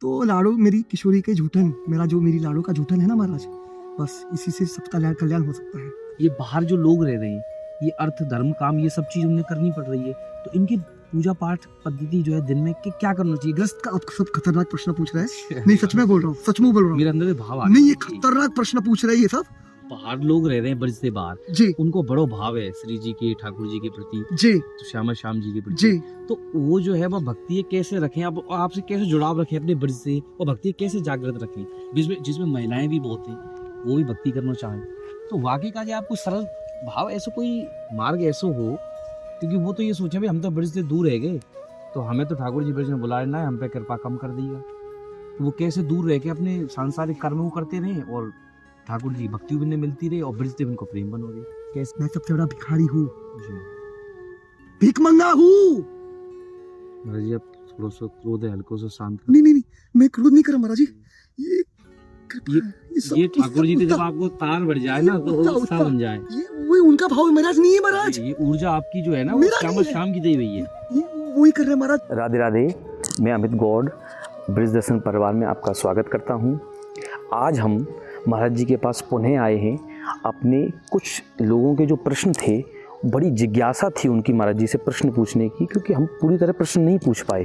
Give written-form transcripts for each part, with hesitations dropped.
तो लाड़ो मेरी किशोरी के झूठन, मेरी लाड़ो का झूठन है ना महाराज, बस इसी से सबका कल्याण हो सकता है। ये बाहर जो लोग रह रहे हैं, ये अर्थ धर्म काम ये सब चीज उन्हें करनी पड़ रही है, तो इनकी पूजा पाठ पद्धति जो है दिन में क्या करना चाहिए? ग्रस्त का आप सब खतरनाक प्रश्न पूछ रहे हैं। नहीं सच में बोल रहा हूँ, सच में बोल रहा हूँ। मेरे अंदर भाव आ नहीं, ये खतरनाक प्रश्न पूछ रहे हैं ये सब। बाहर लोग रह रहे हैं, ब्रज से बाहर जी, उनको बड़ो भाव है श्री जी के, ठाकुर जी के प्रति जी, तो श्याम जी के प्रति जी। तो वो जो है वह भक्ति कैसे रखें, अब आपसे कैसे जुड़ाव रखें अपने ब्रज से, और भक्ति कैसे जागृत रखें, जिसमें महिलाएं भी बहुत हैं, वो भी भक्ति करना चाहें, तो वाकई का आपको सरल भाव ऐसा कोई मार्ग ऐसा हो, क्योंकि वो तो ये सोचे भाई हम तो ब्रज से दूर रह गए, तो हमें तो ठाकुर जी ब्रज में बुला लेना है, हम पे कृपा कम कर देगा, तो वो कैसे दूर रह के अपने सांसारिक कर्म को करते रहे और ठाकुर जी भक्ति भी नहीं मिलती रही और ब्रजदेव उनको प्रेम बन हो रही। कैसे? मैं सबसे बड़ा भिखारी हूँ, भीख मंगा हूँ महाराज जी। आप थोड़ा सा क्रोध है हल्को सा शांत। नहीं, मैं क्रोध नहीं कर रहा महाराज जी। ये ठाकुर जी जब आपको तार बढ़ जाए ना तो उत्साह बन जाए, ये वही उनका भाव महाराज नहीं है महाराज। ये ऊर्जा आपकी जो है ना वो शाम की दी हुई है, ये वही कर रहे हैं महाराज। राधे राधे, मैं अमित गौड़ ब्रज दर्शन परिवार में आपका स्वागत करता हूँ। आज हम महाराज जी के पास पुनः आए हैं। अपने कुछ लोगों के जो प्रश्न थे, बड़ी जिज्ञासा थी उनकी महाराज जी से प्रश्न पूछने की, क्योंकि हम पूरी तरह प्रश्न नहीं पूछ पाए,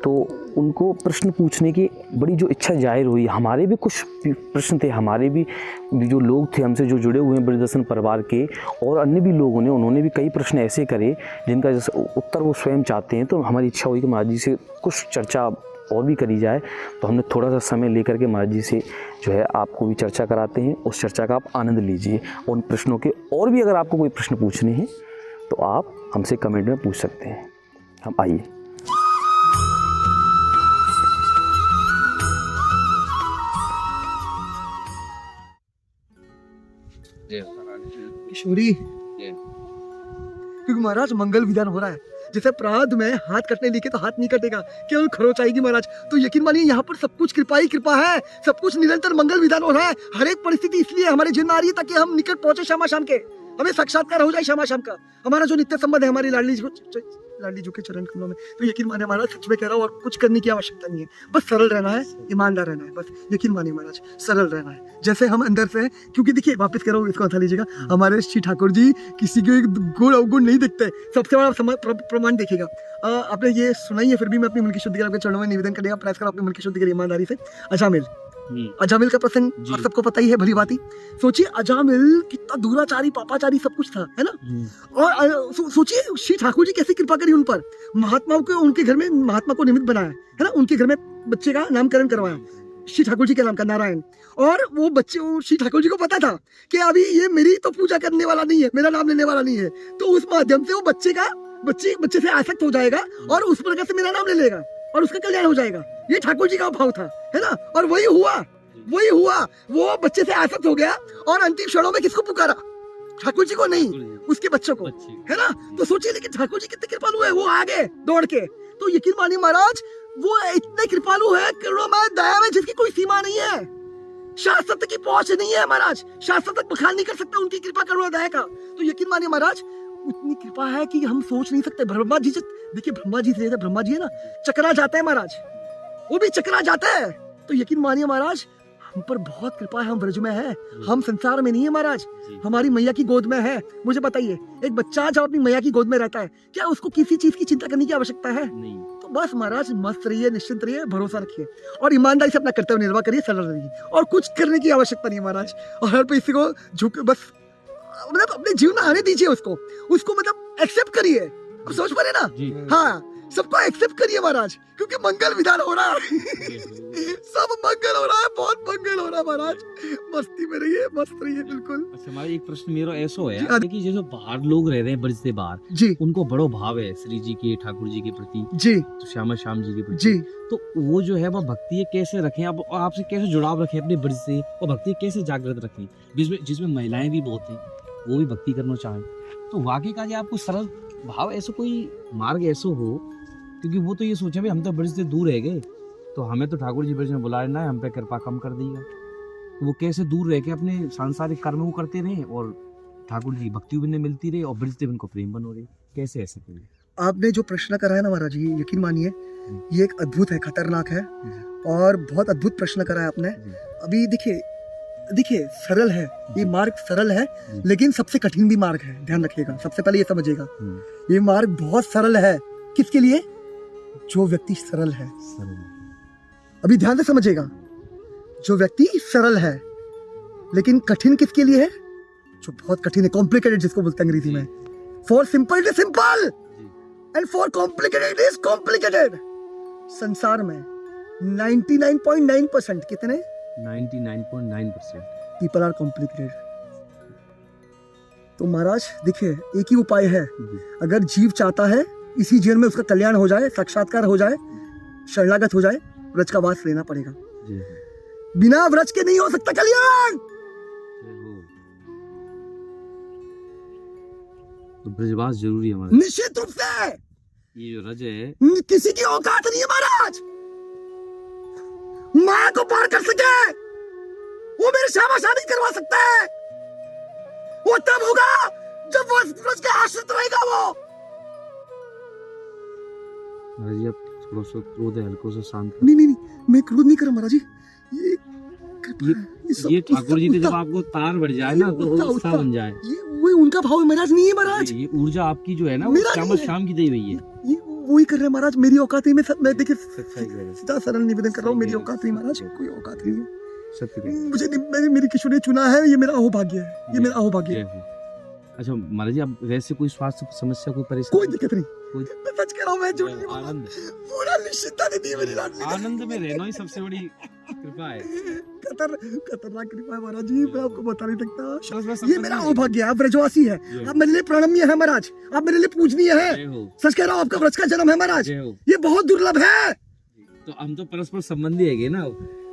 तो उनको प्रश्न पूछने की बड़ी जो इच्छा जाहिर हुई। हमारे भी कुछ प्रश्न थे, हमारे भी जो लोग थे हमसे जो जुड़े हुए हैं ब्रज दर्शन परिवार के, और अन्य भी लोगों ने, उन्होंने भी कई प्रश्न ऐसे करे जिनका जैसे उत्तर वो स्वयं चाहते हैं। तो हमारी इच्छा हुई कि महाराज जी से कुछ चर्चा और भी करी जाए, तो हमने थोड़ा सा समय लेकर के महाराज जी से जो है आपको भी चर्चा कराते हैं। उस चर्चा का आप आनंद लीजिए। उन प्रश्नों के और भी अगर आपको कोई प्रश्न पूछने हैं तो आप हमसे कमेंट में पूछ सकते हैं। हम आइए। किशोरी, क्योंकि महाराज मंगल विधान हो रहा है, जैसे प्रारब्ध में हाथ कटने लिखे तो हाथ नहीं कटेगा, केवल खरोच आएगी महाराज। तो यकीन मानिए यहाँ पर सब कुछ कृपा ही कृपा है, सब कुछ निरंतर मंगल विधान हो रहा है। हर एक परिस्थिति इसलिए हमारे जीवन में आ रही है ताकि हम निकट पहुंचे श्यामा शाम के, हमें साक्षात्कार हो जाए श्यामा शाम का। हमारा जो नित्य संबंध है हमारी लाडली जी के चरण कमलों में, तो यकीन मानिए महाराज सच में कह रहा हूँ, और कुछ करने की आवश्यकता नहीं है, बस सरल रहना है, ईमानदार रहना है, बस यकीन मानिए महाराज सरल रहना है। जैसे हम अंदर से, क्योंकि देखिए वापस कह रहा हूँ, इसको हटा लीजिएगा, हमारे श्री ठाकुर जी किसी के गुण अवगुण नहीं दिखते, सबसे बड़ा प्रमाण देखिएगा। आपने ये सुना ही है, फिर भी मैं अपनी मन की शुद्धि के आपके चरणों में निवेदन करने का प्रयास करा, अपनी मन की शुद्धि के लिए ईमानदारी से। अजामिल का प्रसंग आप सबको पता ही है भली भांति। सोचिए अजामिल कितना दूराचारी पापाचारी सब कुछ था, है ना। और सोचिए श्री ठाकुर जी कैसे कृपा करी उन पर, महात्माओं को उनके घर में महात्मा को निमित्त बनाया, है ना, उनके घर में बच्चे का नामकरण करवाया श्री ठाकुर जी के नाम का, नारायण। और वो बच्चे, श्री ठाकुर जी को पता था कि अभी ये मेरी तो पूजा करने वाला नहीं है, मेरा नाम लेने वाला नहीं है, तो उस माध्यम से वो बच्चे से आसक्त हो जाएगा और उस प्रकार से मेरा नाम ले लेगा और उसका कल्याण हो जाएगा। ये ठाकुर जी का भाव था, है ना। और वही हुआ, वो बच्चे से आसक्त हो गया और अंतिम क्षणों में किसको पुकारा? ठाकुर जी को नहीं, उसके बच्चों को, है ना। तो सोचिए, लेकिन ठाकुर जी कितने कृपालु है, वो आगे दौड़ के। तो यकीन मानिए महाराज, वो इतने कृपालु है, करुणामय दया में जिसकी कोई सीमा नहीं है, शास्त्र तक की पहुंच नहीं है महाराज, शास्त्र तक बखान नहीं कर सकता उनकी कृपा करुणा दया का। तो यकीन मानिए महाराज, उतनी कृपा है कि हम सोच नहीं सकते। ब्रह्मा जी, देखिए ब्रह्मा जी है ना, चकरा जाते हैं महाराज, वो भी चकरा जाते हैं। तो यकीन मानिए महाराज, हम पर बहुत कृपा है, हम ब्रज में है, हम संसार में नहीं है महाराज, हमारी मैया की गोद में है। मुझे बताइए, एक बच्चा जब अपनी मैया की गोद में रहता है, क्या उसको किसी चीज की चिंता करने की आवश्यकता है? नहीं। तो बस महाराज मस्त रहिए, निश्चिंत रहिए, भरोसा रखिए और ईमानदारी से अपना कर्तव्य निर्वाह करिए, सरल रहिए, और कुछ करने की आवश्यकता नहीं महाराज। और हर किसी को झुक, बस मतलब अपने जीवन में आने दीजिए, उसको मतलब एक्सेप्ट करिए। अब समझ पा रहे ना? हाँ, सबको एक्सेप्ट करिए महाराज, क्योंकि मंगल विधान हो रहा है। सब मंगल हो रहा है, बहुत मंगल हो रहा है महाराज। मस्ती में रहिए, मस्त रहिए बिल्कुल। अच्छा, हमारा एक प्रश्न मेरा ऐसा है कि जैसे बाहर लोग रह रहे हैं ब्रज से बाहर जी, उनको बड़ो भाव है श्री जी के, ठाकुर जी के प्रति जी, तो श्याम जी के प्रति जी, तो वो जो है वह भक्ति कैसे रखें, अब आपसे कैसे जुड़ाव रखें अपने ब्रज से, और भक्ति कैसे जागृत रखें, जिसमें महिलाएं भी बहुत हैं, वो भी भक्ति करना चाहें, तो वाकई का आपको सरल भाव ऐसा कोई मार्ग ऐसा हो, क्योंकि वो तो ये सोचे भाई हम तो ब्रज से दूर रह गए, तो हमें तो ठाकुर जी ब्रज में बुला लेना है, हम पे कृपा कम कर देगा, तो वो कैसे दूर रह के अपने सांसारिक कर्म को करते रहे और ठाकुर जी भक्ति भी नहीं मिलती रही और ब्रजदेव उनको प्रेम बन हो रही, कैसे ऐसे करें? आपने जो प्रश्न करा है ना महाराज जी, यकीन मानिए ये एक अद्भुत है, खतरनाक है, और बहुत अद्भुत प्रश्न करा है आपने। जी। अभी देखिए सरल है ये मार्ग, सरल है जी। लेकिन सबसे कठिन भी मार्ग है, ध्यान रखिएगा। सबसे पहले ये समझिएगा हम्म, ये मार्ग बहुत सरल है। किसके लिए? जो व्यक्ति सरल है। सरल। अभी ध्यान से समझिएगा, जो व्यक्ति सरल है, लेकिन कठिन किसके लिए है? जो बहुत कठिन है, कॉम्प्लिकेटेड जिसको बोलते हैं अंग्रेजी में। For simple it is simple and for complicated is complicated. संसार में 99.9% कितने 99.9% पीपल आर कॉम्प्लिकेटेड। तो महाराज देखिए एक ही उपाय है, जी। अगर जीव चाहता है इसी जीवन में उसका कल्याण हो जाए, साक्षात्कार हो जाए, शरणागत हो जाए, व्रज का वास लेना पड़ेगा। जय बिना व्रज के नहीं हो सकता कल्याण। हो। तो ब्रजवास जरूरी है हमारे। निश्चित रूप से ये जो रज है, किसी की औकात नहीं है महाराज माया को पार कर सके, वो मेरी शामा शादी करवा सकता है। वो तब होगा जब वो व्रज के आश्रित रहेगा। वो महाराज जी आप थोड़ा सा क्रोध है हल्को सा शांत कर। नहीं मैं क्रोध नहीं कर रहा महाराज जी। ये कृपा है, ये ठाकुर जी ने जब आपको तार बढ़ जाए ना तो उत्साह, उत्साह बन जाए। ये वो उनका भाव है महाराज, नहीं है महाराज। ये ऊर्जा आपकी जो है ना वो मेरा शाम नहीं है। शाम की दी हुई है। ये वही कर रहे हैं महाराज, मेरी औकात नहीं। मैं देखिए सच्चाई कह रहे हैं। सीधा सरल निवेदन कर रहा हूँ, मेरी औकात नहीं महाराज, कोई औकात नहीं है। सत्य कह रहे हैं। मुझे मेरी किशोर ने चुना है, ये मेरा अहोभाग्य है, ये मेरा अहोभाग्य जय है। हो। अच्छा महाराज जी आप वैसे कोई स्वास्थ्य समस्या कोई परेशानी? कोई दिक्कत नहीं, कोई मैं सच कह रहा हूँ, मैं झूठ नहीं बोल रहा। आनंद पूरा निश्चितता दे दी है मेरी लाडली ने। आनंद में रहना ही सबसे बड़ी कृपा है। खतरनाक कृपा है महाराज जी, मैं आपको बता नहीं सकता। बस ये मेरा अहोभाग्य है, आप व्रजवासी है, आप मेरे लिए प्रणम्य है महाराज, आप मेरे लिए पूजनीय है। जय हो। सच कह रहा हूँ, आपका व्रज का जन्म है महाराज, जय हो। ये बहुत दुर्लभ है। तो हम तो परस्पर संबंधी है ना।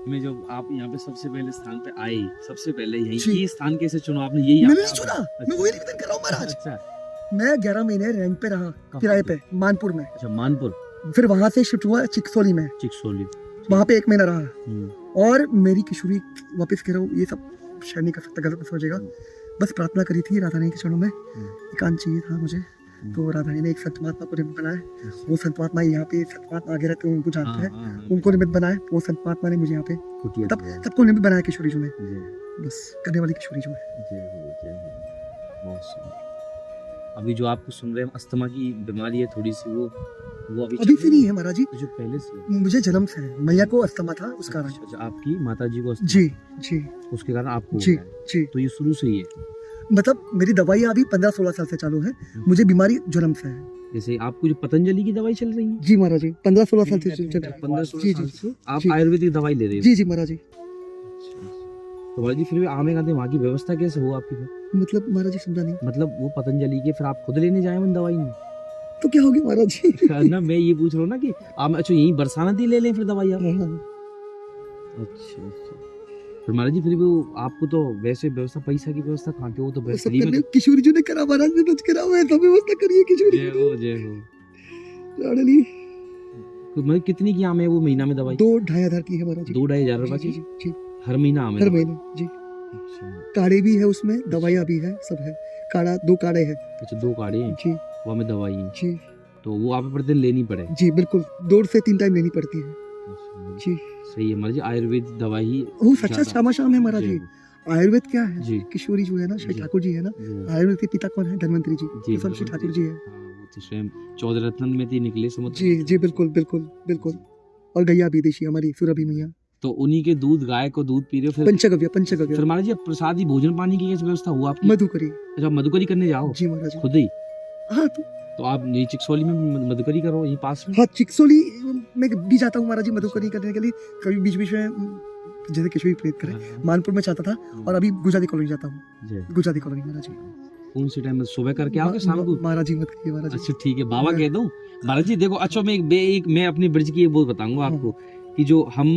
मैं जब आप यहाँ पे सबसे पहले स्थान पे आए, सबसे पहले यही जी। ये स्थान कैसे चुना आपने? यही मैंने आपका- नहीं चुना, अच्छा। मैं वही निवेदन कर रहा हूँ महाराज। अच्छा मैं 11 महीने रेंट पे रहा, किराए पे, मानपुर में। अच्छा मानपुर फिर वहां से शिफ्ट हुआ चिकसोली में, चिकसोली। वहां पे 1 महीना रहा। हम्म, और मेरी किशोरी, वापस कह रहा हूँ, ये सब शेयर नहीं कर सकता, गलत मत समझेगा। बस प्रार्थना करी थी राधा रानी के चरणों में, एकांत चाहिए था मुझे। तो राधा रानी ने एक संत महात्मा को निमित्त बनाया। वो संत महात्मा यहाँ पे, संत महात्मा आगे रहते हैं, उनको जानते हैं, उनको निमित्त बनाया। वो संत महात्मा ने मुझे यहाँ पे कुटिया तब दिया। सबको निमित्त बनाया किशोरी जो में, जय बस करने वाली किशोरी जो है। जय हो, जय हो। बहुत सुंदर। अभी जो आपको सुन रहे हैं अस्थमा की बीमारी है थोड़ी सी, वो अभी से नहीं है महाराज जी, जो पहले से है। मुझे जन्म से है, मैया को अस्थमा था उस कारण। अच्छा, आपकी माता जी को अस्थमा जी जी उसके कारण आपको जी होता है। जी, तो ये शुरू से ही है। मतलब मेरी दवाई अभी 15-16 साल से चालू है, मुझे बीमारी जन्म से है। जैसे आपको जो पतंजलि की दवाई चल रही है जी महाराज जी, 15-16 साल से चल रहा है। 15-16 जी, साल जी, से आप जी। आयुर्वेदिक दवाई ले रहे हो। जी जी महाराज जी। तो महाराज जी फिर भी आमे खाते वहाँ की व्यवस्था कैसे हो आपकी फिर? मतलब महाराज जी समझा नहीं, मतलब वो पतंजलि के फिर आप खुद लेने जाए उन दवाई में? तो क्या हो गया महाराज जी? ना मैं ये पूछ रहा हूँ ना कि आप अच्छा यही बरसाना दी ले लें फिर दवाई आप? हाँ, अच्छा अच्छा। फिर महाराज जी फिर भी वो आपको तो वैसे व्यवस्था पैसा की व्यवस्था कहाँ की? वो तो वो सब फ्री में करने किशोरी जी ने करा महाराज ने, बच करा हुआ है, सब व्यवस्था करिए किशोरी जय जी हो जय हो। ने। लाडली तो मतलब कितनी की आम है वो महीना में दवाई? 2-2.5 हज़ार की है महाराज जी। 2-2.5 जी रुपए जी की जी, हर महीना आम है हर दवाई? महीने जी। अच्छा काढ़े भी है उसमें, दवाइयाँ भी है, सब है। काढ़ा 2 काढ़े हैं। अच्छा, 2 काढ़े हैं जी वो में दवाई है, जी तो वो आप प्रतिदिन लेनी पड़े? जी बिल्कुल, 2 से 3 टाइम लेनी पड़ती है। अच्छा, जी सही है महाराज जी। आयुर्वेद दवाई ही वो सच्चा ज्यादा- शामा शाम है महाराज जी। आयुर्वेद क्या है? जी किशोरी जो है ना, श्री जी। ठाकुर जी है ना, जी आयुर्वेद के पिता कौन है? धन्वंतरी जी, जी, तो सब श्री ठाकुर जी है। हाँ, वो तो स्वयं 14 रत्न में थी निकले समुद्र। जी जी बिल्कुल बिल्कुल बिल्कुल। और गैया भी देशी हमारी सुरभि मैया, तो उन्हीं के दूध, गाय को दूध पी रहे हो फिर? पंचगव्य फिर पंचगव्य, महाराज जी अब प्रसादी भोजन पानी की कैसे व्यवस्था हुआ आपकी? मधुकरी। अच्छा, मधुकरी करने जाओ जी महाराज जी। खुद ही? हाँ तो आप यही चिकसोली में मधुकरी करो यही पास में? हाँ, चिकसोली में भी जाता हूँ महाराज जी मधुकरी करने के लिए, कभी बीच बीच में जैसे किशोरी प्रेत करे। हाँ, मानपुर में चाहता था, और अभी गुजराती कॉलोनी जाता हूँ। जय। गुजराती कॉलोनी महाराज जी। कौन सी टाइम में सुबह करके आओगे शाम को? महाराज जी मत करिए महाराज जी। अच्छा ठीक है, बाबा कह दूं महाराज जी। देखो अच्छा, मैं अपनी ब्रज की एक बात बताऊंगा आपको कि जो हम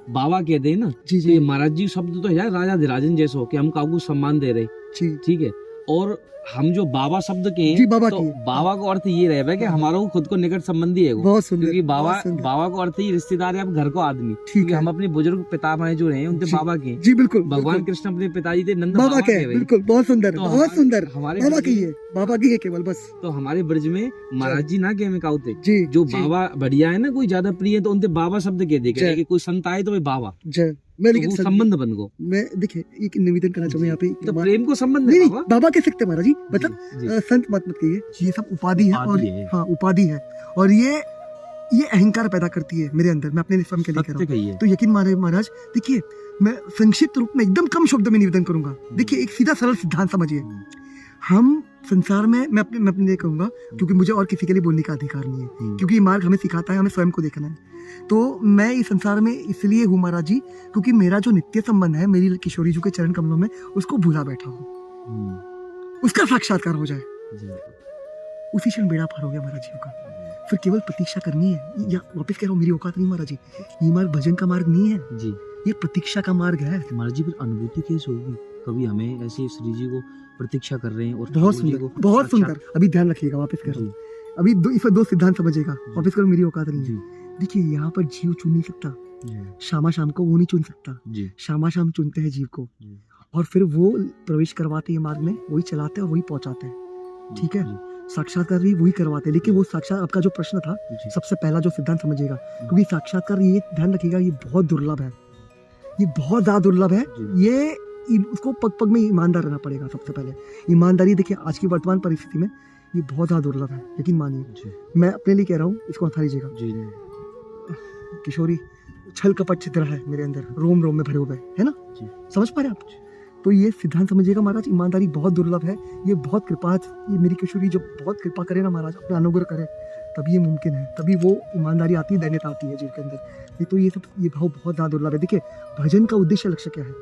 बाबा कहते हैं ना, जी तो ये जी महाराज जी शब्द तो है राजा धीराजन जैसो कि हम काऊ को सम्मान दे रहे, जी ठीक है। और हम जो बाबा शब्द के जी, बाबा तो की है। बाबा को अर्थ ये रहे कि हमारा वो खुद को निकट संबंधी है वो, बहुत सुंदर, क्योंकि बाबा बहुत सुंदर। बाबा को अर्थ ही रिश्तेदार है, आप घर को आदमी, ठीक क्योंकि है हम अपने बुजुर्ग पितामह जो रहे उनके जी, बाबा के, जी बिल्कुल भगवान बिल्कुल। कृष्ण अपने पिताजी थे नंद बाबा के भाई। बिल्कुल बहुत सुंदर, तो बहुत हमारे- सुंदर। हमारे बाबा ब्रज की में- है, बाबा की है केवल बस। तो हमारे ब्रज में महाराज जी ना के में कहते जी जो जी, बाबा बढ़िया है ना, कोई ज्यादा प्रिय है तो उनके बाबा शब्द कह दे जय। कि कोई संत आए तो भाई बाबा, जय। मैं तो लेकिन वो सं- संबंध बन गो, मैं देखिए एक निवेदन करना चाहूंगा यहाँ पे तो प्रेम को संबंध नहीं है नहीं, बाबा। बाबा कह सकते हैं महाराज जी, मतलब जी, जी। संत मत कहिए, ये सब उपाधि है और उपाधि है। हाँ उपाधि है, और ये अहंकार पैदा करती है मेरे अंदर। मैं अपने स्वयं के लिए कह रहा सत्य हूँ। कहिए। तो यकीन माने महाराज, देखिए मैं संक्षिप्त रूप में एकदम कम शब्द में निवेदन करूंगा। देखिए एक सीधा सरल सिद्धांत समझिए, हम संसार में मैं अपने लिए कहूंगा, क्योंकि मुझे और किसी के लिए बोलने का अधिकार नहीं है, क्योंकि ये मार्ग हमें सिखाता है, हमें स्वयं को देखना है। तो मैं इस संसार में इसलिए हूँ महाराज जी, क्योंकि मेरा जो नित्य संबंध है मेरी किशोरी जी के चरण कमलों में, उसको भूला बैठा हूँ, उसका साक्षात्कार हो जाए, उसी क्षण बेड़ा पार हो गया महाराज जी का। फिर केवल प्रतीक्षा करनी है, या वापस कह रहा हूँ मेरी औकात नहीं महाराज जी, ये मार्ग भजन का मार्ग नहीं है, जी ये प्रतीक्षा का मार्ग है। महाराज जी फिर अनुभूति कैसे होगी, कभी हमें ऐसे श्री जी को प्रतीक्षा कर रहे हैं और बहुत ठाकुर जी सुंदर, को बहुत साक्षात- सुंदर। अभी ध्यान रखिएगा, वापस कह रहा हूँ, जी, अभी इसमें दो सिद्धांत समझिएगा, वापस करो, मेरी औकात नहीं जी, है। देखिए यहाँ पर जीव चुन नहीं सकता, जी, शामा शाम को वो नहीं चुन सकता, जी, शामा शाम चुनते हैं जीव को, जी। और फिर वो प्रवेश करवाते हैं मार्ग में, वही चलाते हैं और वही पहुंचाते हैं, ठीक है। जी, साक्षात्कार भी वही करवाते हैं। लेकिन वो साक्षात, आपका जो प्रश्न था, जी, सबसे पहला जो सिद्धांत समझिएगा, क्योंकि साक्षात्कार, ये ध्यान रखिएगा, ये बहुत दुर्लभ है, ये बहुत ज्यादा दुर्लभ है। जी। ये उसको पग पग में ईमानदार रहना पड़ेगा। सबसे पहले ईमानदारी, देखिए आज की वर्तमान परिस्थिति में ये बहुत ज्यादा दुर्लभ है, यकीन मानिए। जी, मैं अपने लिए कह रहा हूँ, इसको हटा लीजिएगा। जी, किशोरी छल कपट छिद्र है मेरे अंदर, रोम रोम में भरे हुए, है ना, जी। समझ पा रहे हैं आप? तो ये सिद्धांत समझिएगा महाराज, ईमानदारी बहुत दुर्लभ है, ये बहुत कृपा, ये मेरी किशोरी जब बहुत कृपा करे ना महाराज, अपना अनुग्रह करे, तभी ये मुमकिन है, तभी वो ईमानदारी आती है, दैन्यता आती है जीव के अंदर। नहीं तो ये सब, ये भाव बहुत ज्यादा दुर्लभ है। देखिए भजन का उद्देश्य, लक्ष्य क्या है?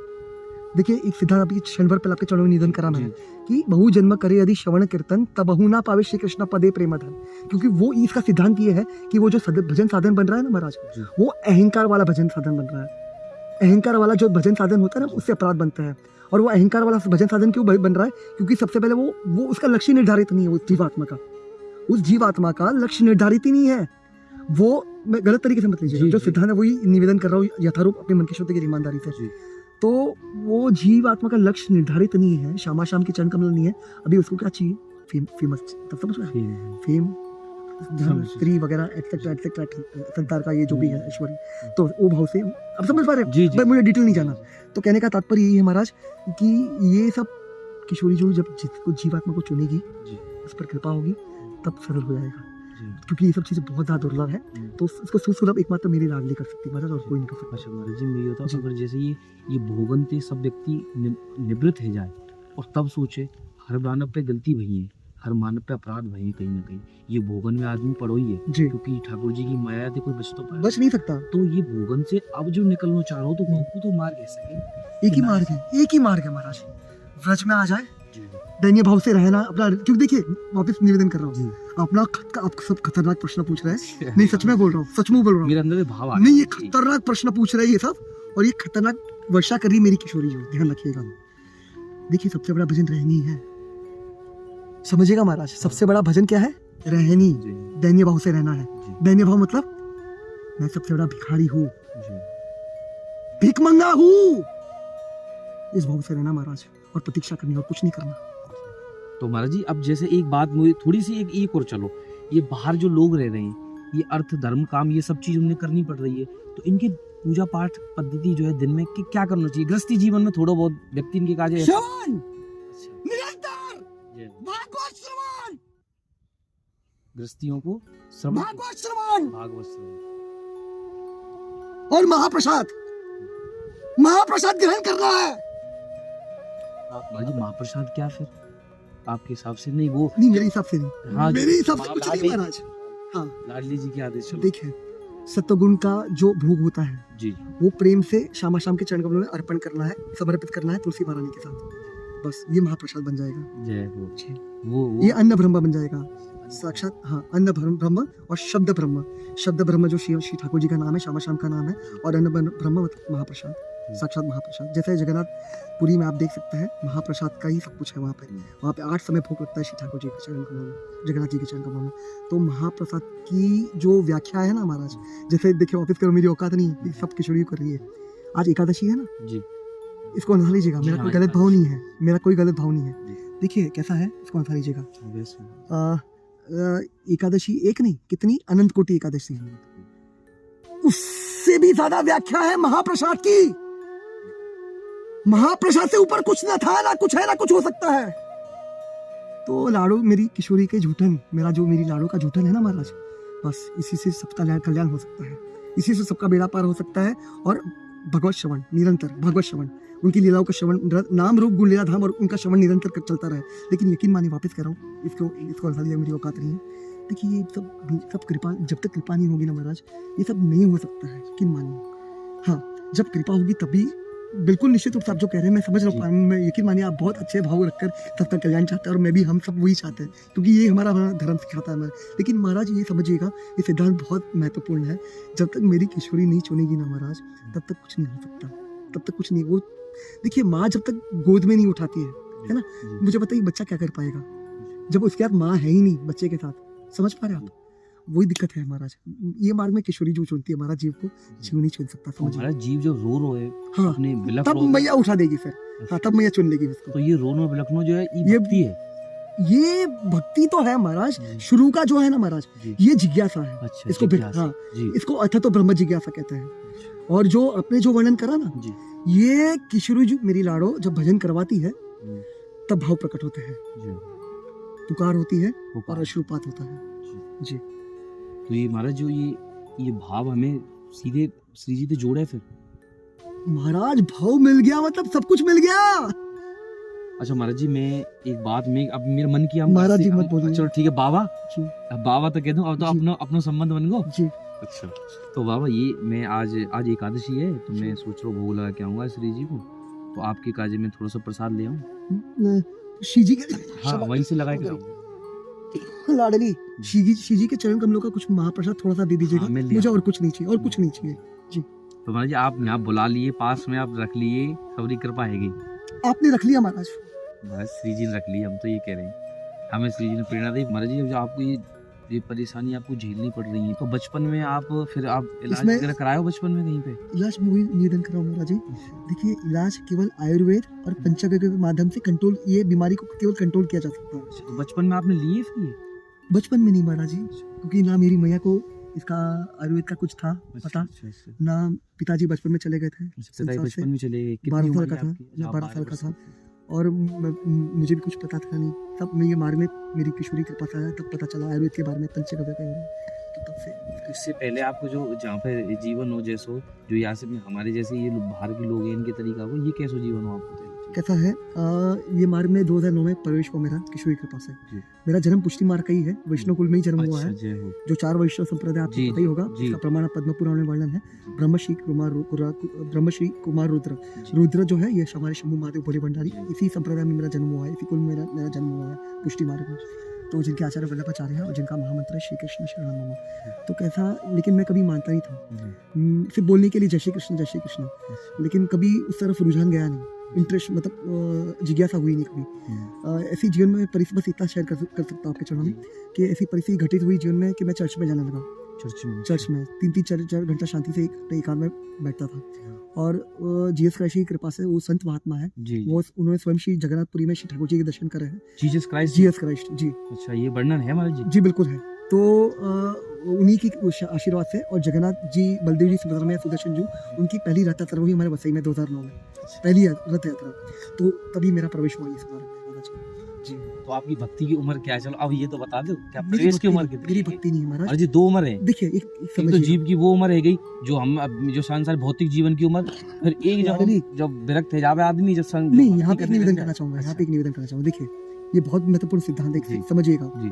देखिए एक सिद्धांत अभी क्षण भर पहले आपके चरणों में निवेदन करा मैंने, कि बहु जन्म करे यदि श्रवण कीर्तन तबहु ना पावे श्री कृष्ण पदे प्रेम धन। क्योंकि वो इसका सिद्धांत ये है कि वो जो भजन साधन बन रहा है ना महाराज, जी। वो अहंकार वाला भजन साधन बन रहा है। अहंकार वाला जो भजन साधन होता है ना, उससे अपराध बनता है। और वो अहंकार वाला भजन साधन क्यों बन रहा है? क्योंकि सबसे पहले वो उसका लक्ष्य निर्धारित नहीं है, उस जीवात्मा का लक्ष्य निर्धारित ही नहीं है। वो, मैं गलत तरीके से मत लीजिए, जी, जो जी। सिद्धांत है वही निवेदन कर रहा हूँ यथारूप अपने मन की शुद्धि की ईमानदारी से। जी। तो वो जीवात्मा का लक्ष्य निर्धारित नहीं है, श्यामा शाम की चरण कमल नहीं है, अभी उसको क्या चाहिए? फेमस, तब समझ रहे हैं? फेम, धन, समझ। स्त्री वगैरह एक्सेट्रा एक्सेट्रा, संसार का ये जो भी है ऐश्वर्य, तो वो भाव से अब समझ पा रहे हैं? जी, जी, भाई मुझे डिटेल नहीं जाना। तो कहने का तात्पर्य यही है महाराज, कि ये सब किशोरी जो जब जिसको जीवात्मा को चुनेगी, जी। उस पर कृपा होगी, तब सरल हो जाएगा। जी। क्योंकि ये सब चीजें बहुत ज्यादा दुर्लभ है, तो इसको सुसुलभ एकमात्र मेरी लाडली कर सकती है महाराज, और कोई नहीं कर सकता। अच्छा महाराज जी, मैं ये होता जी। अगर जैसे ये भोगन थे सब व्यक्ति निवृत्त हो जाए और तब सोचे हर मानव पे गलती भई है, हर मानव पे अपराध भई है, कहीं ना कहीं ये भोगन में आदमी पड़ो ही है, जी, क्योंकि ठाकुर जी की माया से कोई बच तो पाए। बच नहीं सकता। तो ये भोगन से अब जो निकलना चाह रहा हो तो वो तो मार्ग ऐसा है। एक ही मार्ग है, एक ही मार्ग है महाराज, व्रज में आ जाए, जी, दैन्य भाव से रहना अपना। क्योंकि देखिए वापस निवेदन कर रहा जी। हूँ, अपना आप सब खतरनाक प्रश्न पूछ रहे हैं। नहीं सच में बोल रहा हूँ, सचमुच बोल रहा हूँ। मेरे अंदर से भाव आ नहीं, ये गया। खतरनाक प्रश्न पूछ रहे हैं ये सब, और ये खतरनाक वर्षा कर रही मेरी किशोरी जो, ध्यान रखिएगा। देखिए सबसे बड़ा भजन रहनी है, समझिएगा महाराज, सबसे बड़ा भजन क्या है? रहनी, जी, दैन्य भाव से रहना है। जी, दैन्य भाव मतलब मैं सबसे बड़ा भिखारी हूँ, जी, भीख मंगा हूँ, इस भाव से रहना महाराज, और प्रतीक्षा करनी, और कुछ नहीं करना। तो महाराज जी अब जैसे एक बात मुझे थोड़ी सी एक और चलो, ये बाहर जो लोग रह रहे हैं, ये अर्थ धर्म काम ये सब चीज उन्हें करनी पड़ रही है, तो इनके पूजा पाठ पद्धति जो है दिन में क्या करना चाहिए? गृहस्थी जीवन में थोड़ा बहुत व्यक्ति इनके काज है। श्रवण, अच्छा, निरंतर जी। भागवत श्रवण, गृहस्थियों को श्रवण, भागवत श्रवण भागवत श्रवण और महाप्रसाद, महाप्रसाद ग्रहण करना है। महाराज जी महाप्रसाद क्या फिर आपके हिसाब से? नहीं वो नहीं, मेरे हिसाब से नहीं, हाँ, मेरे हिसाब से कुछ लाडली- नहीं महाराज। हाँ, लाडली जी के आदेश चलो। देखिए सत्वगुण का जो भोग होता है, जी, वो प्रेम से श्यामा शाम के चरण कमलों में अर्पण करना है, समर्पित करना है तुलसी महारानी के साथ, बस ये महाप्रसाद बन जाएगा। जय हो। वो ये अन्न ब्रह्म बन जाएगा साक्षात। हाँ, अन्न ब्रह्म और शब्द ब्रह्म जो श्री ठाकुर जी का नाम है, श्यामा शाम का नाम है, और अन्न ब्रह्म मतलब महाप्रसाद। साक्षात महाप्रसाद। जैसे जगन्नाथपुरी में आप देख सकते हैं महाप्रसाद का ही सब कुछ है वहाँ पे 8 समय भोग लगता है श्री ठाकुर जी के चरण कमलों में, जगन्नाथ जी के चरण कमलों में। तो महाप्रसाद की जो व्याख्या है ना महाराज, जैसे देखिए ऑफिस करो, मेरी औकात नहीं है, सब किशोरी कर रही है। आज एकादशी है ना जी, इसको अंधा लीजिएगा, मेरा कोई गलत भाव नहीं है, मेरा कोई गलत भाव नहीं है। देखिए कैसा है, इसको अंधा लीजिएगा। एकादशी एक नहीं, कितनी अनंत कोटि एकादशी है, उससे भी ज्यादा व्याख्या है महाप्रसाद की। महाप्रसाद से ऊपर कुछ ना था, ना कुछ है, ना कुछ हो सकता है। तो लाड़ो मेरी किशोरी के झूठन, मेरी लाड़ो का झूठन है ना महाराज, बस इसी से सबका कल्याण हो सकता है, इसी से सबका बेड़ा पार हो सकता है। और भगवत श्रवण, निरंतर भगवत श्रवण, उनकी लीलाओं का श्रवण, नाम रूप गुण लीला धाम, और उनका श्रवण निरंतर चलता रहे। लेकिन यकीन मानिए, वापस कह रहा हूँ, इसको अंधा लिया मेरी औकात नहीं है। देखिए ये सब कृपा, जब तक कृपा नहीं होगी ना महाराज, ये सब नहीं हो सकता है, यकीन मानिए। हाँ, जब कृपा होगी तभी, बिल्कुल निश्चित रूप से आप जो कह रहे हैं मैं समझ रहा हूँ, मैं यकीन मानिए आप बहुत अच्छे भाव रखकर सबका कल्याण चाहते हैं, और मैं भी, हम सब वही चाहते हैं, क्योंकि ये हमारा धर्म सिखाता है हमारा। लेकिन महाराज ये समझिएगा, ये सिद्धांत बहुत महत्वपूर्ण है। जब तक मेरी किशोरी नहीं चुनेगी ना महाराज, तब तक कुछ नहीं हो सकता, तब तक कुछ नहीं। वो देखिए, माँ जब तक गोद में नहीं उठाती है ना, मुझे बताइए बच्चा क्या कर पाएगा जब उसके साथ माँ है ही नहीं बच्चे के साथ। समझ पा रहे आप? वही दिक्कत है महाराज। ये मार्ग में किशोरी जो चुनती है, हमारा जीव को जीव नहीं चुन सकता। समझ हमारा जीव जो रो है, हाँ, अपने बिलख तब मैया उठा देगी फिर। हाँ, तब मैया चुन लेगी उसको। तो ये रोनो बिलखनो जो है, ये भक्ति है, ये भक्ति तो है महाराज। शुरू का जो है ना महाराज, ये जिज्ञासा है। अच्छा, इसको हाँ, इसको अर्थात तो ब्रह्म जिज्ञासा कहते हैं। और जो अपने जो वर्णन करा ना, ये किशोरी जो मेरी लाड़ो जब भजन करवाती है, तब भाव प्रकट होते हैं, पुकार होती है और अश्रुपात होता है जी। तो ये महाराज जो ये भाव हमें सीधे श्री जी से जोड़ा है फिर महाराज। भाव मिल गया मतलब सब कुछ मिल गया। अच्छा महाराज जी, मैं एक बात में अब मेरे मन की, महाराज जी मत बोलिए। चलो ठीक है बाबा जी, अब बाबा तो कह दूं, अब तो अपना संबंध बन गो जी। अच्छा, तो बाबा ये मैं आज एकादशी है, तो मैं सोच रहा हूँ भोग लगा के आऊंगा श्री जी को, तो आपके काजे में थोड़ा सा प्रसाद ले आऊं। श्री जी के, हाँ वहीं से लगा के लाडली श्री जी के चरण कमलों का कुछ महाप्रसाद थोड़ा सा दे दीजिएगा। हाँ, मुझे और कुछ नहीं चाहिए, और कुछ नहीं चाहिए जी। तो महाराज जी आप यहाँ बुला लिए, पास में आप रख लिए, सबरी कृपा हैगी। आपने रख लिया महाराज? बस श्री जी ने रख लिया, हम तो ये कह रहे हैं, हमें श्री जी ने प्रेरणा दी। महाराज जी, आपको ये परेशानी आपको झेलनी पड़ रही है, तो बचपन में आप इलाज वगैरह कराए बचपन में कहीं पे? इलाज में वही निवेदन कराऊं महाराज जी। देखिए, इलाज केवल आयुर्वेद और पंचगव्य के माध्यम से कंट्रोल, ये बीमारी को केवल कंट्रोल किया जा सकता है। तो बचपन में आपने लिए फिर? बचपन में नहीं महाराज जी, क्योंकि ना मेरी मैया को इसका आयुर्वेद का कुछ था पता, ना पिताजी बचपन में चले गए थे, बचपन में चले गए, 12 साल का था, 12 साल का था, और मुझे भी कुछ पता था नहीं। तब मैं ये मार्ग में मेरी किशोरी कृपा से आया, तब पता चला आयुर्वेद के बारे में, पंचगव्य के बारे में। तो तब से इससे पहले आपको जो जहाँ पे जीवन हो, जैसो जो यहाँ से हमारे जैसे ये बाहर के लोग हैं, इनके तरीका हो, ये कैसा जीवन हो आपको? कैसा है, ये मार्ग में 2009 में प्रवेश हुआ मेरा किशोरी कृपा से। मेरा जन्म पुष्टि मार्ग का ही है, वैष्णव कुल में ही जन्म हुआ है। जो 4 वैष्णव संप्रदाय आपको पता ही होगा, इसका प्रमाण पद्म पुराण में वर्णन है। ब्रह्मश्री कुमार रुद्र जो है, ये हमारे शंभु महादेव भोले भंडारी, इसी संप्रदाय में मेरा जन्म हुआ है, इसी कुल में मेरा जन्म हुआ है पुष्टि मार्ग में। तो जिनके आचार्य वल्लभाचार्य हैं और जिनका महामंत्र है श्री कृष्ण शरणम मम। तो कैसा, लेकिन मैं कभी मानता नहीं था, सिर्फ बोलने के लिए जय श्री कृष्ण, लेकिन कभी उस तरफ रुझान गया नहीं, इंटरेस्ट मतलब जिज्ञासा हुई नहीं कभी। ऐसी जीवन में परिस्थिति, बस इतना शेयर कर सकता हूँ आपके चरणों में कि ऐसी परिस्थिति घटित हुई जीवन में कि मैं चर्च में जाने लगा। चर्च में 3-4 घंटा शांति से एकांत में बैठता था। और जीसस क्राइस्ट की कृपा से वो संत महात्मा है, वो उन्होंने स्वयं श्री जगन्नाथपुरी में श्री ठाकुर जी के दर्शन करे हैं। जीसस क्राइस्ट जी। अच्छा, ये वर्णन है हमारे जी? बिल्कुल है। तो उन्हीं की आशीर्वाद से, और जगन्नाथ जी, बलदेव जी सुभद्रा मैया, सुदर्शन जी, उनकी पहली रथ यात्रा हुई हमारे वसई में 2009 में, पहली रथ यात्रा। तो तभी मेरा प्रवेश हुआ इस मार्ग में जी। तो आपकी भक्ति की उम्र क्या है? चलो अब ये तो बता दो, क्या प्रवेश की उम्र कितनी? मेरी भक्ति नहीं महाराज जी, 2 उम्र है। देखिए, एक तो जीव की वो उम्र है गई जो हम जो संसार भौतिक जीवन की उम्र, फिर एक जब विरक्त है जावे आदमी, जब नहीं, यहाँ पे निवेदन करना चाहूंगा, देखिए ये बहुत महत्वपूर्ण सिद्धांत है, समझिएगा जी।